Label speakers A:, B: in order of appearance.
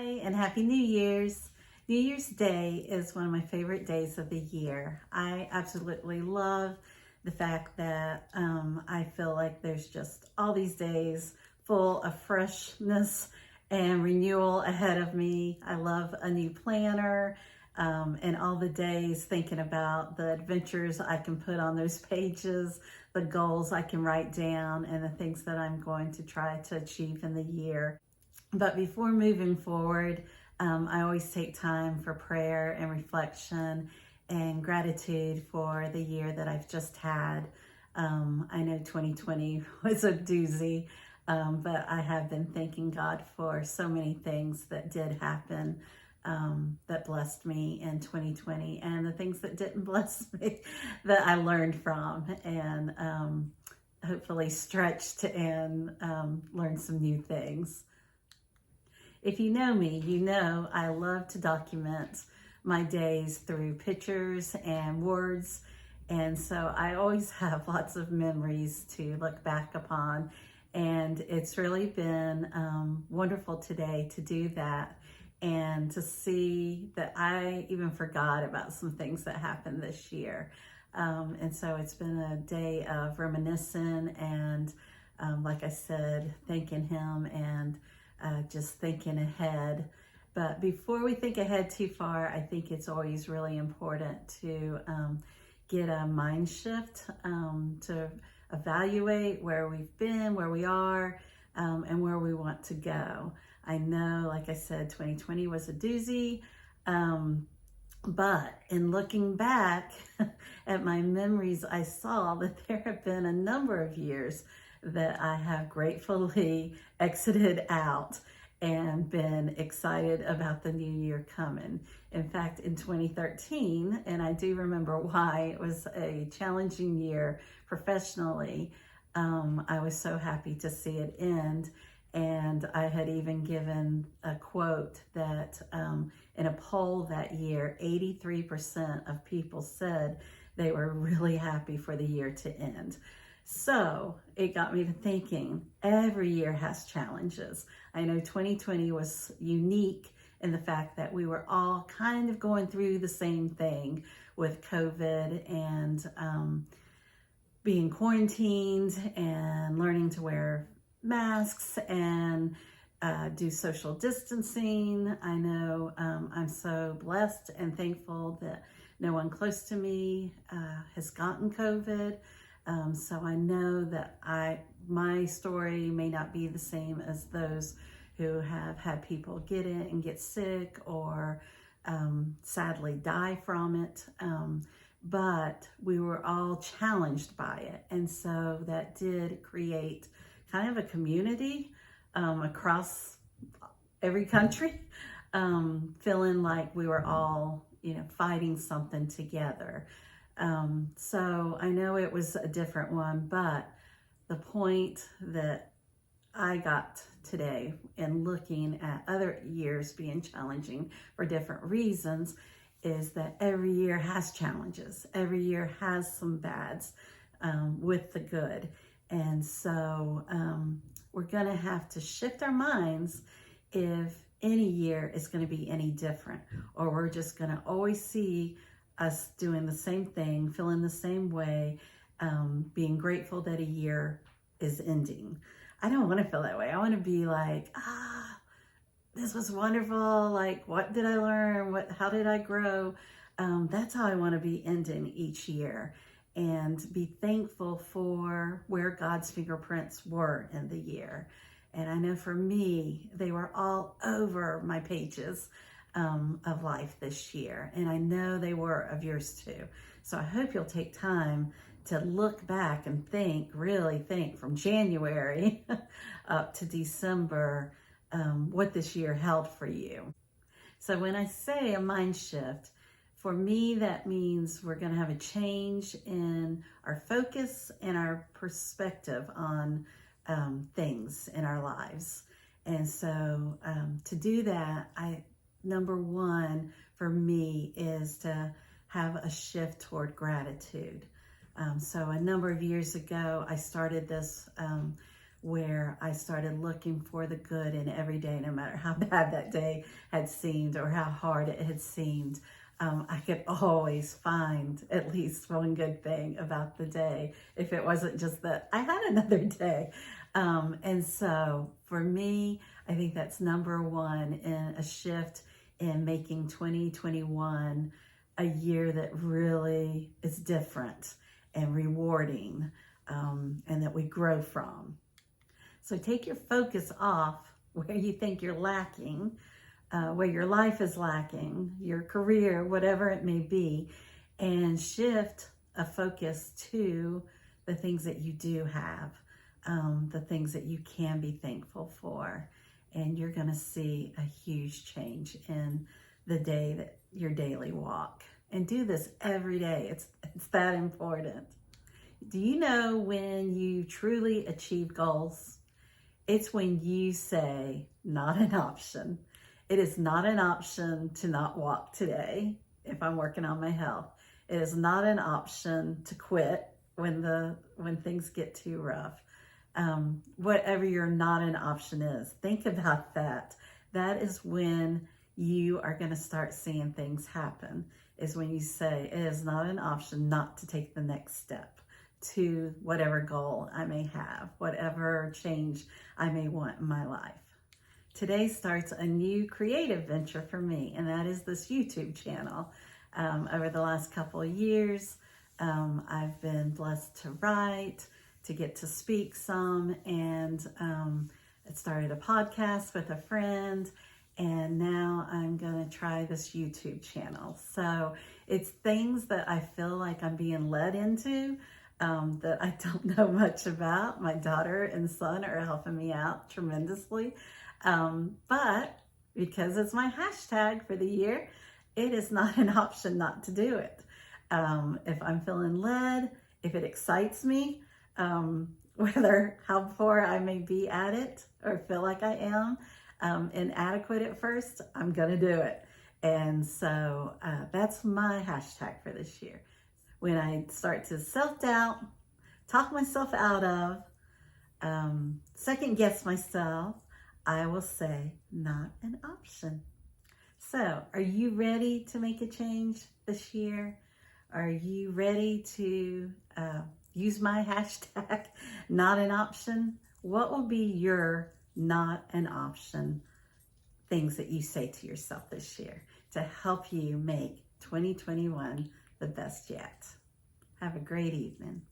A: Hi, and Happy New Year's. New Year's Day is one of my favorite days of the year. I absolutely love the fact that I feel like there's just all these days full of freshness and renewal ahead of me. I love a new planner and all the days thinking about the adventures I can put on those pages, the goals I can write down, and the things that I'm going to try to achieve in the year. But before moving forward, I always take time for prayer and reflection and gratitude for the year that I've just had. I know 2020 was a doozy, but I have been thanking God for so many things that did happen that blessed me in 2020, and the things that didn't bless me that I learned from and hopefully stretched and learned some new things. If you know me, you know I love to document my days through pictures and words. And so I always have lots of memories to look back upon. And it's really been wonderful today to do that and to see that I even forgot about some things that happened this year. And so it's been a day of reminiscing and, like I said, thanking him and just thinking ahead. But before we think ahead too far, I think it's always really important to get a mind shift, to evaluate where we've been, where we are, and where we want to go. I know, like I said, 2020 was a doozy, but in looking back at my memories, I saw that there have been a number of years that I have gratefully exited out and been excited about the new year coming. In fact, in 2013, and I do remember why, it was a challenging year professionally. I was so happy to see it end. And I had even given a quote that in a poll that year, 83% of people said they were really happy for the year to end. So it got me to thinking, every year has challenges. I know 2020 was unique in the fact that we were all kind of going through the same thing with COVID and being quarantined and learning to wear masks and do social distancing. I know I'm so blessed and thankful that no one close to me has gotten COVID. So I know that my story may not be the same as those who have had people get it and get sick or sadly die from it. But we were all challenged by it. And so that did create kind of a community across every country, feeling like we were all, fighting something together. So I know it was a different one, but the point that I got today in looking at other years being challenging for different reasons is that every year has challenges. Every year has some bads with the good. And so we're going to have to shift our minds if any year is going to be any different, or we're just going to always see us doing the same thing, feeling the same way, being grateful that a year is ending. I don't want to feel that way. I want to be like, this was wonderful. Like, what did I learn? How did I grow? That's how I want to be ending each year, and be thankful for where God's fingerprints were in the year. And I know for me, they were all over my pages of life this year. And I know they were of yours too. So I hope you'll take time to look back and really think from January up to December, what this year held for you. So when I say a mind shift, for me, that means we're going to have a change in our focus and our perspective on things in our lives. And so to do that, number one for me is to have a shift toward gratitude. So a number of years ago, I started this where I started looking for the good in every day, no matter how bad that day had seemed or how hard it had seemed. I could always find at least one good thing about the day, if it wasn't just that I had another day. And so for me, I think that's number one in a shift in making 2021 a year that really is different and rewarding, and that we grow from. So take your focus off where you think you're lacking, where your life is lacking, your career, whatever it may be, and shift a focus to the things that you do have, the things that you can be thankful for. And you're going to see a huge change in the day that your daily walk. And do this every day. It's that important. Do you know when you truly achieve goals? It's when you say, not an option. It is not an option to not walk today if I'm working on my health. It is not an option to quit when things get too rough. Whatever your not an option is, think about that. That is when you are going to start seeing things happen, is when you say it is not an option not to take the next step to whatever goal I may have, whatever change I may want in my life. Today starts a new creative venture for me, and that is this YouTube channel. Over the last couple of years, I've been blessed to write, to get to speak some, and I started a podcast with a friend, and now I'm gonna try this YouTube channel. So it's things that I feel like I'm being led into, that I don't know much about. My daughter and son are helping me out tremendously. But because it's my hashtag for the year, it is not an option not to do it. If I'm feeling led, if it excites me, whether how far I may be at it or feel like I am inadequate at first, I'm gonna do it. And so that's my hashtag for this year. When I start to self-doubt, talk myself out of, second guess myself, I will say, not an option. So, are you ready to make a change this year? Are you ready to use my hashtag, not an option? What will be your not an option things that you say to yourself this year to help you make 2021 the best yet? Have a great evening.